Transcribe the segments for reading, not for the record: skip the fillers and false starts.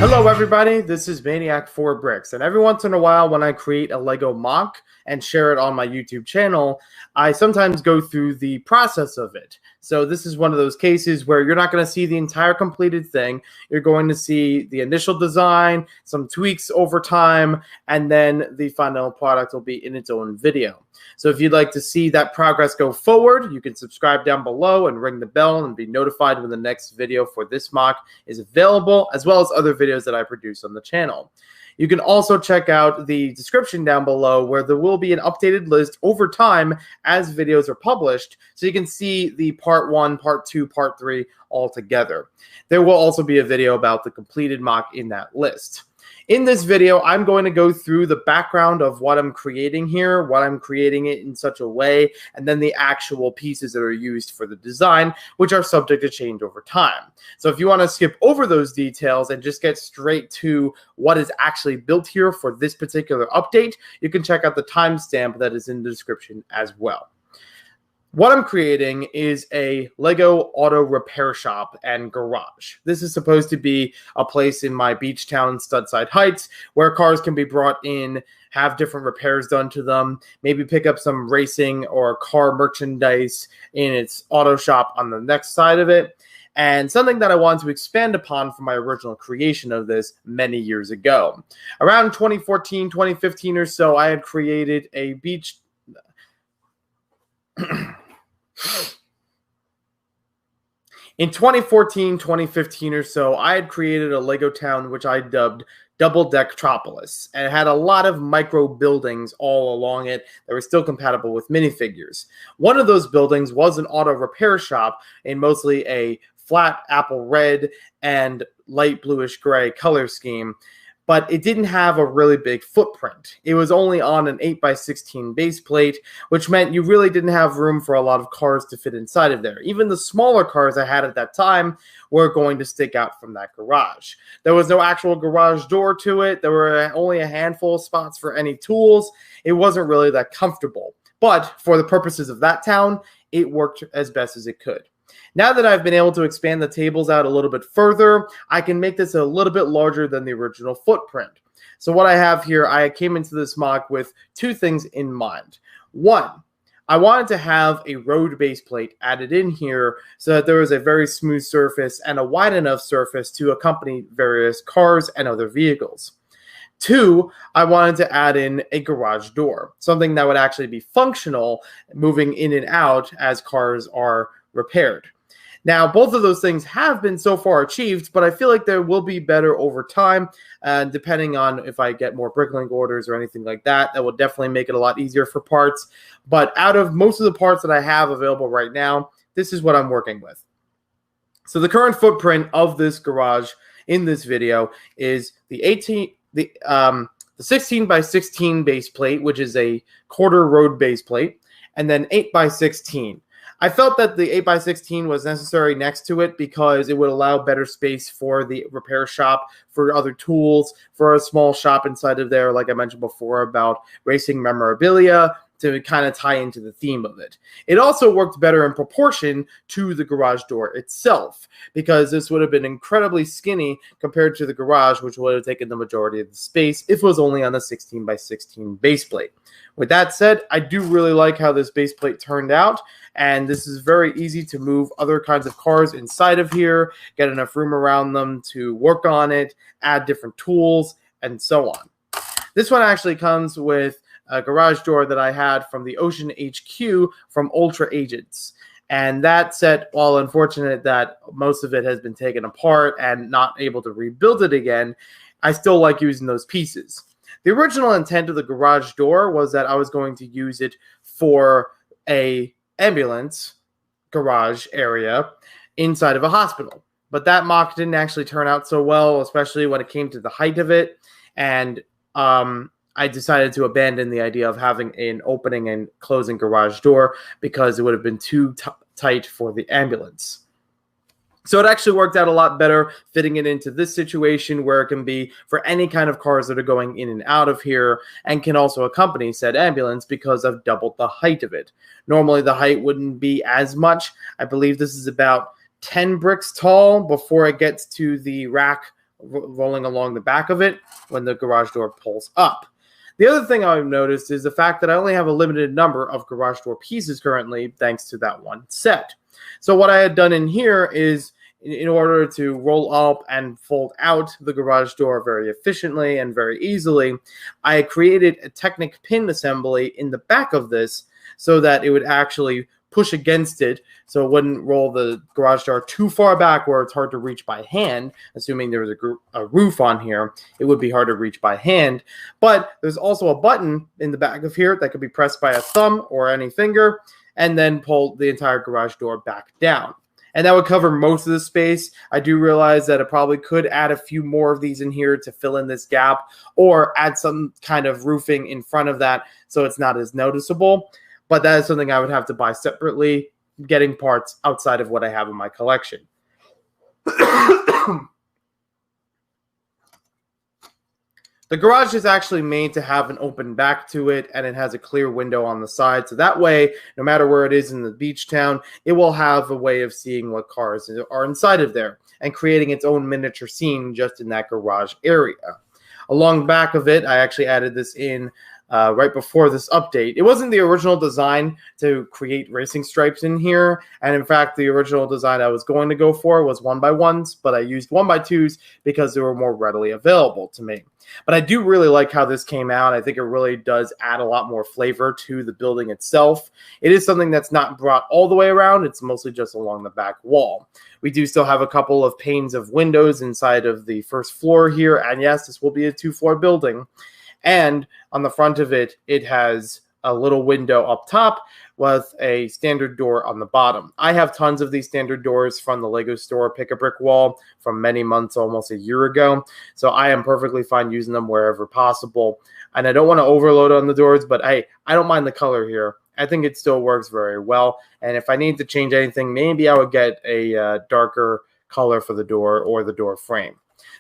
Hello everybody, this is Maniac4Bricks, and every once in a while when I create a Lego MOC and share it on my YouTube channel, I sometimes go through the process of it. So this is one of those cases where you're not going to see the entire completed thing. You're going to see the initial design, some tweaks over time, and then the final product will be in its own video. So if you'd like to see that progress go forward, you can subscribe down below and ring the bell and be notified when the next video for this MOC is available, as well as other videos that I produce on the channel. You can also check out the description down below where there will be an updated list over time as videos are published, so you can see the part 1, part 2, part 3 all together. There will also be a video about the completed MOC in that list. In this video, I'm going to go through the background of what I'm creating here, what I'm creating it in such a way, and then the actual pieces that are used for the design, which are subject to change over time. So if you want to skip over those details and just get straight to what is actually built here for this particular update, you can check out the timestamp that is in the description as well. What I'm creating is a Lego auto repair shop and garage. This is supposed to be a place in my beach town, Studside Heights, where cars can be brought in, have different repairs done to them, maybe pick up some racing or car merchandise in its auto shop on the next side of it. And something that I wanted to expand upon from my original creation of this many years ago. Around 2014, 2015 or so, I had created a beach... In 2014, 2015 or so, I had created a Lego town which I dubbed Double Decktropolis, and it had a lot of micro buildings all along it that were still compatible with minifigures. One of those buildings was an auto repair shop in mostly a flat apple red and light bluish gray color scheme, but it didn't have a really big footprint. It was only on an 8x16 base plate, which meant you really didn't have room for a lot of cars to fit inside of there. Even the smaller cars I had at that time were going to stick out from that garage. There was no actual garage door to it. There were only a handful of spots for any tools. It wasn't really that comfortable. But for the purposes of that town, it worked as best as it could. Now that I've been able to expand the tables out a little bit further, I can make this a little bit larger than the original footprint. So what I have here, I came into this MOC with two things in mind. One, I wanted to have a road base plate added in here so that there was a very smooth surface and a wide enough surface to accompany various cars and other vehicles. Two, I wanted to add in a garage door, something that would actually be functional, moving in and out as cars are repaired. Now, both of those things have been so far achieved, but I feel like there will be better over time, depending on if I get more bricklink orders or anything like that. That will definitely make it a lot easier for parts. But out of most of the parts that I have available right now, this is what I'm working with. So the current footprint of this garage in this video is the 16x16 base plate, which is a quarter road base plate, and then 8x16. I felt that the 8x16 was necessary next to it because it would allow better space for the repair shop, for other tools, for a small shop inside of there, like I mentioned before, about racing memorabilia, to kind of tie into the theme of it. It also worked better in proportion to the garage door itself, because this would have been incredibly skinny compared to the garage, which would have taken the majority of the space if it was only on the 16x16 base plate. With that said, I do really like how this base plate turned out, and this is very easy to move other kinds of cars inside of here, get enough room around them to work on it, add different tools, and so on. This one actually comes with a garage door that I had from the Ocean HQ from Ultra Agents. And that set, while unfortunate that most of it has been taken apart and not able to rebuild it again, I still like using those pieces. The original intent of the garage door was that I was going to use it for a ambulance garage area inside of a hospital. But that MOC didn't actually turn out so well, especially when it came to the height of it. And I decided to abandon the idea of having an opening and closing garage door because it would have been too tight for the ambulance. So it actually worked out a lot better fitting it into this situation where it can be for any kind of cars that are going in and out of here and can also accompany said ambulance because I've doubled the height of it. Normally the height wouldn't be as much. I believe this is about 10 bricks tall before it gets to the rack rolling along the back of it when the garage door pulls up. The other thing I've noticed is the fact that I only have a limited number of garage door pieces currently, thanks to that one set. So what I had done in here is, in order to roll up and fold out the garage door very efficiently and very easily, I created a Technic pin assembly in the back of this so that it would actually push against it, so it wouldn't roll the garage door too far back where it's hard to reach by hand. Assuming there was a roof on here, it would be hard to reach by hand. But there's also a button in the back of here that could be pressed by a thumb or any finger, and then pull the entire garage door back down. And that would cover most of the space. I do realize that it probably could add a few more of these in here to fill in this gap, or add some kind of roofing in front of that so it's not as noticeable. But that is something I would have to buy separately, getting parts outside of what I have in my collection. The garage is actually made to have an open back to it, and it has a clear window on the side. So that way, no matter where it is in the beach town, it will have a way of seeing what cars are inside of there and creating its own miniature scene just in that garage area. Along the back of it, I actually added this in right before this update. It wasn't the original design to create racing stripes in here, and in fact the original design I was going to go for was 1x1s, but I used 1x2s because they were more readily available to me. But I do really like how this came out. I think it really does add a lot more flavor to the building itself. It is something that's not brought all the way around. It's mostly just along the back wall. We do still have a couple of panes of windows inside of the first floor here, and yes, this will be a 2-floor building. And on the front of it, it has a little window up top with a standard door on the bottom. I have tons of these standard doors from the Lego store Pick-a-Brick wall from many months, almost a year ago. So I am perfectly fine using them wherever possible. And I don't want to overload on the doors, but I don't mind the color here. I think it still works very well. And if I need to change anything, maybe I would get a darker color for the door or the door frame.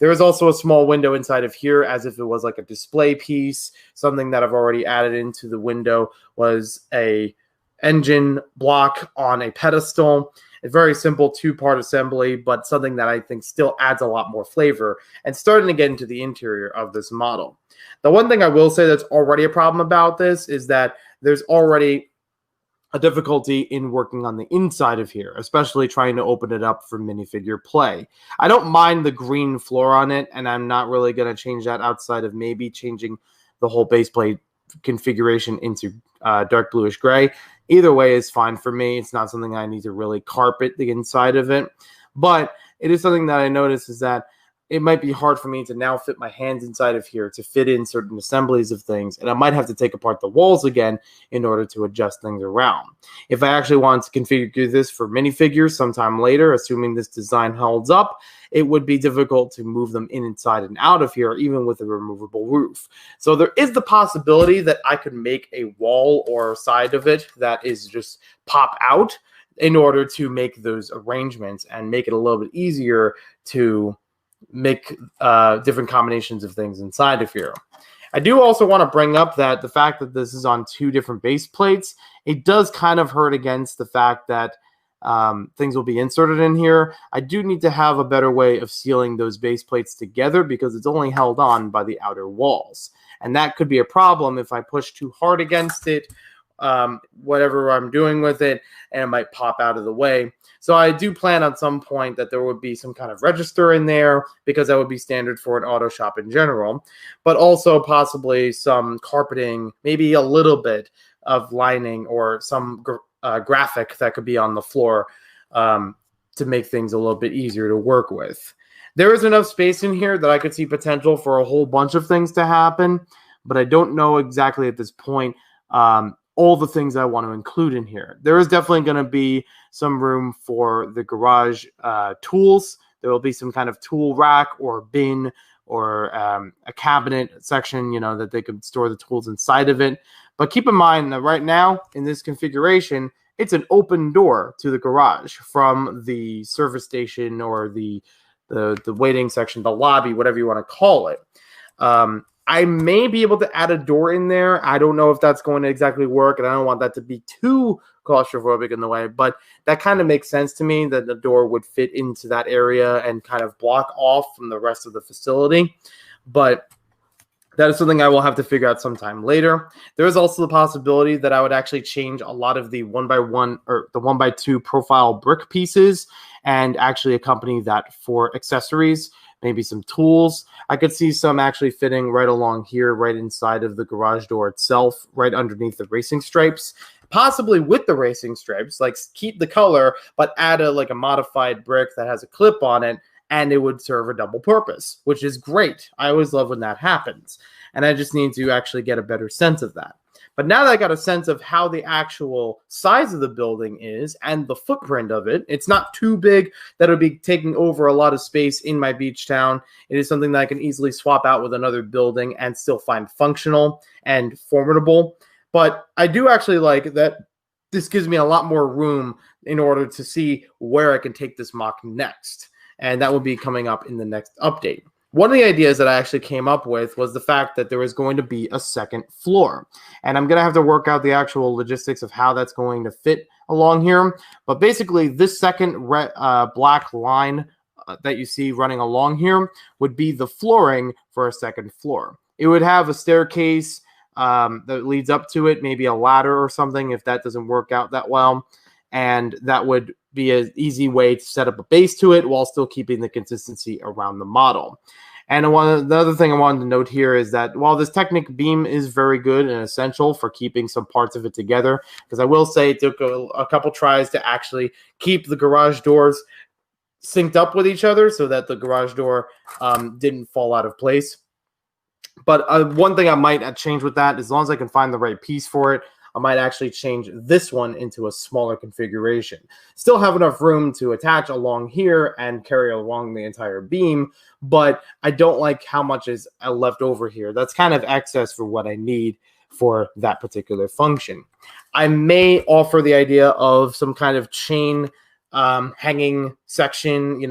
There is also a small window inside of here as if it was like a display piece. Something that I've already added into the window was a engine block on a pedestal. A very simple 2-part assembly, but something that I think still adds a lot more flavor and starting to get into the interior of this model. The one thing I will say that's already a problem about this is that there's already a difficulty in working on the inside of here, especially trying to open it up for minifigure play. I don't mind the green floor on it, and I'm not really going to change that outside of maybe changing the whole base plate configuration into dark bluish gray. Either way is fine for me. It's not something I need to really carpet the inside of it, but it is something that I notice is that it might be hard for me to now fit my hands inside of here to fit in certain assemblies of things, and I might have to take apart the walls again in order to adjust things around. If I actually want to configure this for minifigures sometime later, assuming this design holds up, it would be difficult to move them inside and out of here, even with a removable roof. So there is the possibility that I could make a wall or side of it that is just pop out in order to make those arrangements and make it a little bit easier to make different combinations of things inside of here. I do also want to bring up that the fact that this is on 2 different base plates, it does kind of hurt against the fact that things will be inserted in here. I do need to have a better way of sealing those base plates together because it's only held on by the outer walls. And that could be a problem if I push too hard against it, whatever I'm doing with it, and it might pop out of the way. So I do plan at some point that there would be some kind of register in there because that would be standard for an auto shop in general, but also possibly some carpeting, maybe a little bit of lining or some graphic that could be on the floor to make things a little bit easier to work with. There is enough space in here that I could see potential for a whole bunch of things to happen, but I don't know exactly at this point all the things I want to include in here. There is definitely going to be some room for the garage tools. There will be some kind of tool rack or bin or a cabinet section, you know, that they could store the tools inside of it. But keep in mind that right now in this configuration, it's an open door to the garage from the service station or the waiting section, the lobby, whatever you want to call it. I may be able to add a door in there. I don't know if that's going to exactly work, and I don't want that to be too claustrophobic in the way, but that kind of makes sense to me that the door would fit into that area and kind of block off from the rest of the facility. But that is something I will have to figure out sometime later. There is also the possibility that I would actually change a lot of the 1x1 or the 1x2 profile brick pieces and actually accompany that for accessories, maybe some tools. I could see some actually fitting right along here, right inside of the garage door itself, right underneath the racing stripes, possibly with the racing stripes, like keep the color, but add a modified brick that has a clip on it, and it would serve a double purpose, which is great. I always love when that happens. And I just need to actually get a better sense of that. But now that I got a sense of how the actual size of the building is and the footprint of it, it's not too big that it'll be taking over a lot of space in my beach town. It is something that I can easily swap out with another building and still find functional and formidable. But I do actually like that this gives me a lot more room in order to see where I can take this MOC next. And that will be coming up in the next update. One of the ideas that I actually came up with was the fact that there was going to be a second floor. And I'm going to have to work out the actual logistics of how that's going to fit along here. But basically, this second black line that you see running along here would be the flooring for a second floor. It would have a staircase that leads up to it, maybe a ladder or something if that doesn't work out that well. And that would be an easy way to set up a base to it while still keeping the consistency around the model. And the other thing I wanted to note here is that while this Technic beam is very good and essential for keeping some parts of it together, because I will say it took a couple tries to actually keep the garage doors synced up with each other so that the garage door didn't fall out of place. But one thing I might change with that, as long as I can find the right piece for it, I might actually change this one into a smaller configuration. Still have enough room to attach along here and carry along the entire beam, but I don't like how much is left over here. That's kind of excess for what I need for that particular function. I may offer the idea of some kind of chain hanging section,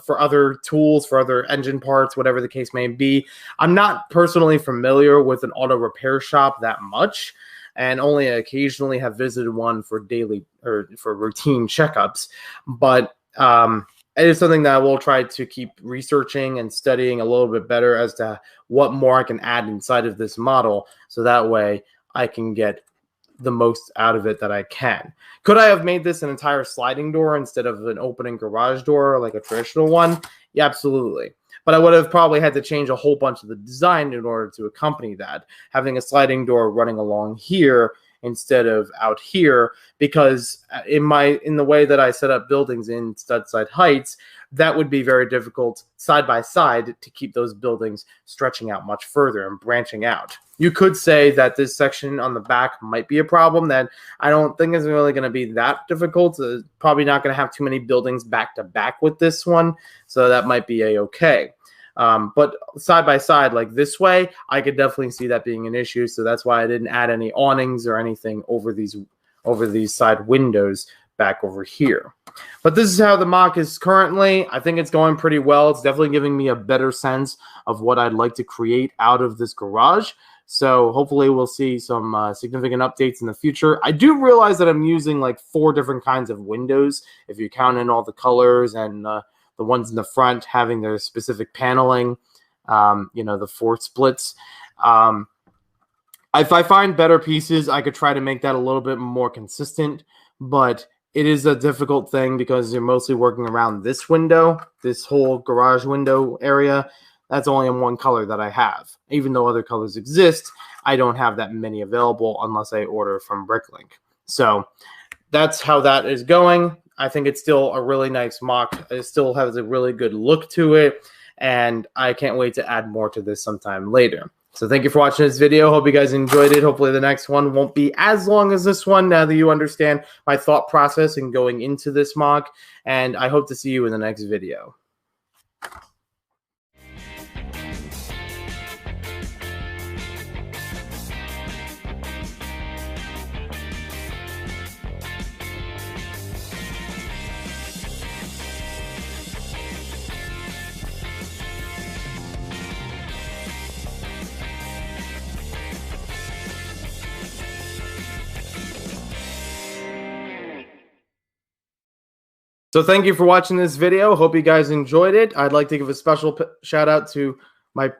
for other tools, for other engine parts, whatever the case may be. I'm not personally familiar with an auto repair shop that much, and only occasionally have visited one for daily or for routine checkups. But it is something that I will try to keep researching and studying a little bit better as to what more I can add inside of this model, so that way I can get the most out of it that I can. Could I have made this an entire sliding door instead of an opening garage door like a traditional one? Yeah, absolutely. But I would have probably had to change a whole bunch of the design in order to accompany that, having a sliding door running along here instead of out here, because in the way that I set up buildings in stud side heights, that would be very difficult side by side to keep those buildings stretching out much further and branching out. You could say that this section on the back might be a problem that I don't think is really going to be that difficult. It's probably not going to have too many buildings back to back with this one, so that might be a-okay. But side by side, like this way, I could definitely see that being an issue. So that's why I didn't add any awnings or anything over these side windows back over here. But this is how the MOC is currently. I think it's going pretty well. It's definitely giving me a better sense of what I'd like to create out of this garage. So hopefully we'll see some significant updates in the future. I do realize that I'm using like 4 different kinds of windows, if you count in all the colors and the ones in the front having their specific paneling, the 4 splits. If I find better pieces, I could try to make that a little bit more consistent, but it is a difficult thing because you're mostly working around this window, this whole garage window area. That's only in one color that I have. Even though other colors exist, I don't have that many available unless I order from Bricklink. So that's how that is going. I think it's still a really nice MOC. It still has a really good look to it, and I can't wait to add more to this sometime later. So thank you for watching this video. Hope you guys enjoyed it. Hopefully the next one won't be as long as this one now that you understand my thought process in going into this MOC, and I hope to see you in the next video. So thank you for watching this video. Hope you guys enjoyed it. I'd like to give a special shout out to my